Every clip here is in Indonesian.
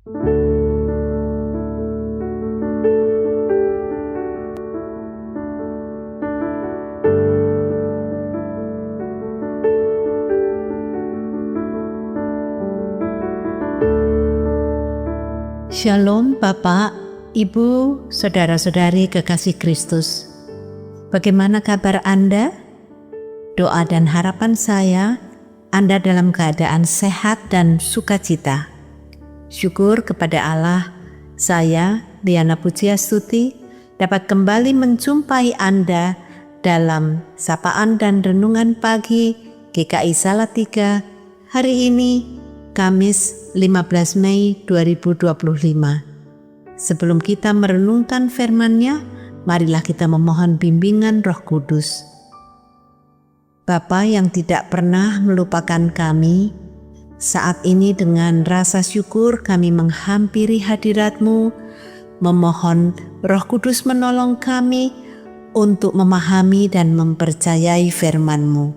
Shalom Bapak, Ibu, Saudara-saudari kekasih Kristus. Bagaimana kabar Anda? Doa dan harapan saya, Anda dalam keadaan sehat dan sukacita. Syukur kepada Allah, saya, Diana Pujiastuti, dapat kembali menjumpai Anda dalam Sapaan dan Renungan Pagi GKI Salatiga hari ini, Kamis 15 Mei 2025. Sebelum kita merenungkan firman-Nya, marilah kita memohon bimbingan Roh Kudus. Bapa yang tidak pernah melupakan kami, saat ini dengan rasa syukur kami menghampiri hadirat-Mu, memohon Roh Kudus menolong kami untuk memahami dan mempercayai firman-Mu.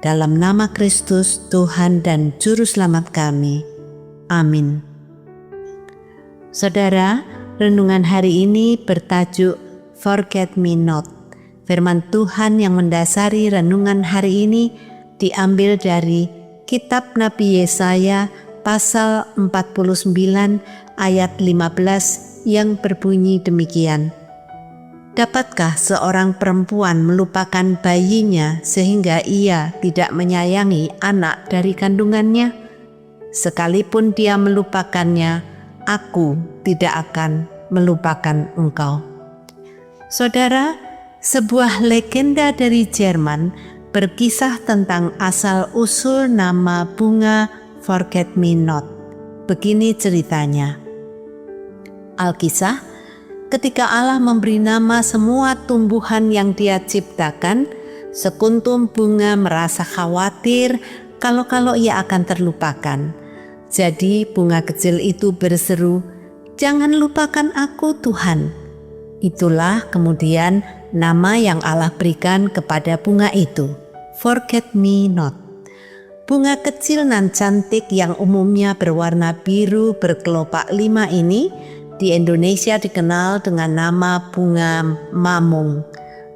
Dalam nama Kristus, Tuhan dan Juru Selamat kami. Amin. Saudara, renungan hari ini bertajuk Forget Me Not. Firman Tuhan yang mendasari renungan hari ini diambil dari Kitab Nabi Yesaya pasal 49 ayat 15 yang berbunyi demikian. Dapatkah seorang perempuan melupakan bayinya sehingga ia tidak menyayangi anak dari kandungannya? Sekalipun dia melupakannya, aku tidak akan melupakan engkau. Saudara, sebuah legenda dari Jerman berkisah tentang asal-usul nama bunga Forget Me Not. Begini ceritanya. Alkisah, ketika Allah memberi nama semua tumbuhan yang Dia ciptakan, sekuntum bunga merasa khawatir kalau ia akan terlupakan. Jadi bunga kecil itu berseru, "Jangan lupakan aku, Tuhan." Itulah kemudian nama yang Allah berikan kepada bunga itu, Forget Me Not. Bunga kecil nan cantik yang umumnya berwarna biru berkelopak 5 ini di Indonesia dikenal dengan nama bunga mamung,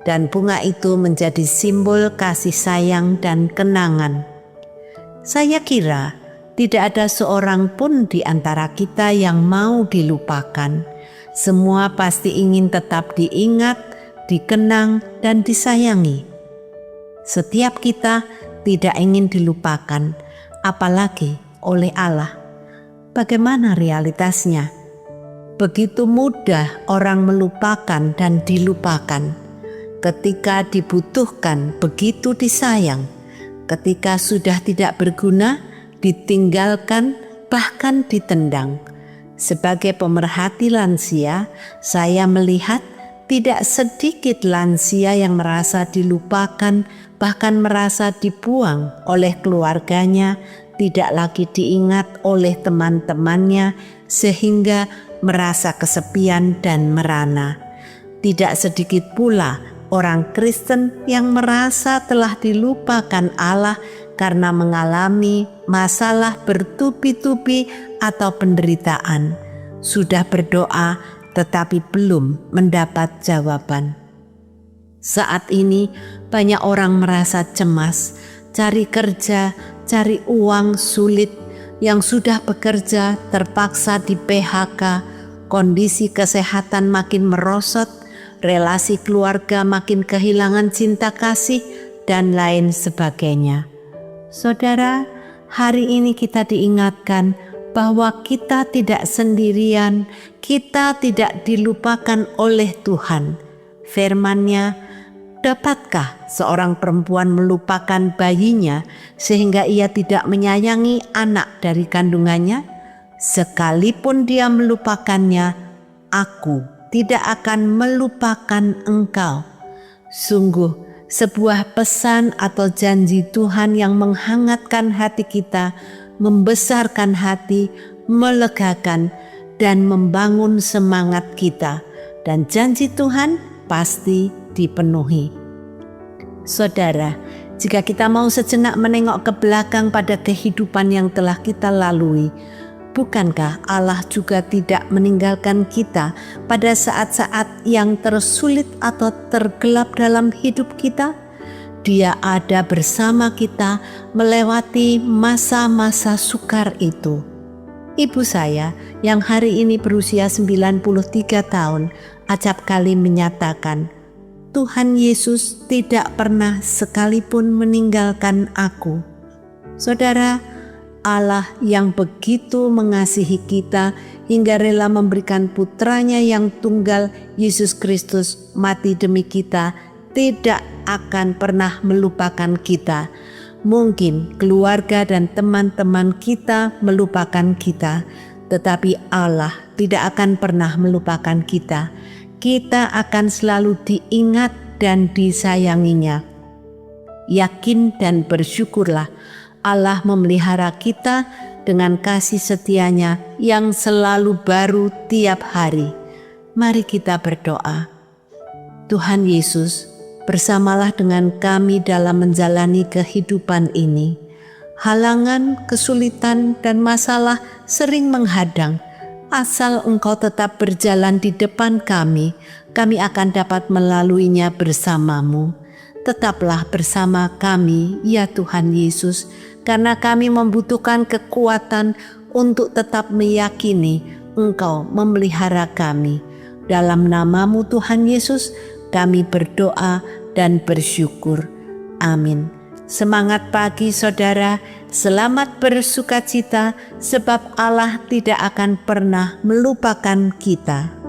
dan bunga itu menjadi simbol kasih sayang dan kenangan. Saya kira tidak ada seorang pun di antara kita yang mau dilupakan. Semua pasti ingin tetap diingat, dikenang, dan disayangi. Setiap kita tidak ingin dilupakan, apalagi oleh Allah. Bagaimana realitasnya? Begitu mudah orang melupakan dan dilupakan. Ketika dibutuhkan, begitu disayang. Ketika sudah tidak berguna, ditinggalkan, bahkan ditendang. Sebagai pemerhati lansia, saya melihat tidak sedikit lansia yang merasa dilupakan, bahkan merasa dibuang oleh keluarganya, tidak lagi diingat oleh teman-temannya, sehingga merasa kesepian dan merana. Tidak sedikit pula orang Kristen yang merasa telah dilupakan Allah karena mengalami masalah bertubi-tubi atau penderitaan. Sudah berdoa tetapi belum mendapat jawaban. Saat ini banyak orang merasa cemas, cari kerja, cari uang sulit, yang sudah bekerja terpaksa di PHK, kondisi kesehatan makin merosot, relasi keluarga makin kehilangan cinta kasih, dan lain sebagainya. Saudara, hari ini kita diingatkan bahwa kita tidak sendirian, kita tidak dilupakan oleh Tuhan. Firman-Nya, dapatkah seorang perempuan melupakan bayinya sehingga ia tidak menyayangi anak dari kandungannya? Sekalipun dia melupakannya, aku tidak akan melupakan engkau. Sungguh sebuah pesan atau janji Tuhan yang menghangatkan hati kita, membesarkan hati, melegakan, dan membangun semangat kita. Dan janji Tuhan pasti dipenuhi. Saudara, jika kita mau sejenak menengok ke belakang pada kehidupan yang telah kita lalui, Bukankah Allah juga tidak meninggalkan kita pada saat-saat yang tersulit atau tergelap dalam hidup kita? Dia ada bersama kita melewati masa-masa sukar itu. Ibu saya yang hari ini berusia 93 tahun acap kali menyatakan, Tuhan Yesus tidak pernah sekalipun meninggalkan aku. Saudara, Allah yang begitu mengasihi kita hingga rela memberikan putranya yang tunggal, Yesus Kristus, mati demi kita, tidak akan pernah melupakan kita. Mungkin keluarga dan teman-teman kita melupakan kita, tetapi Allah tidak akan pernah melupakan kita. Kita akan selalu diingat dan disayanginya. Yakin dan bersyukurlah Allah memelihara kita dengan kasih setianya yang selalu baru tiap hari. Mari kita berdoa. Tuhan Yesus, bersamalah dengan kami dalam menjalani kehidupan ini. Halangan, kesulitan, dan masalah sering menghadang. Asal Engkau tetap berjalan di depan kami akan dapat melaluinya bersamamu. Tetaplah bersama kami, ya Tuhan Yesus, karena kami membutuhkan kekuatan untuk tetap meyakini Engkau memelihara kami. Dalam nama-Mu Tuhan Yesus, kami berdoa dan bersyukur. Amin. Semangat pagi saudara, selamat bersukacita sebab Allah tidak akan pernah melupakan kita.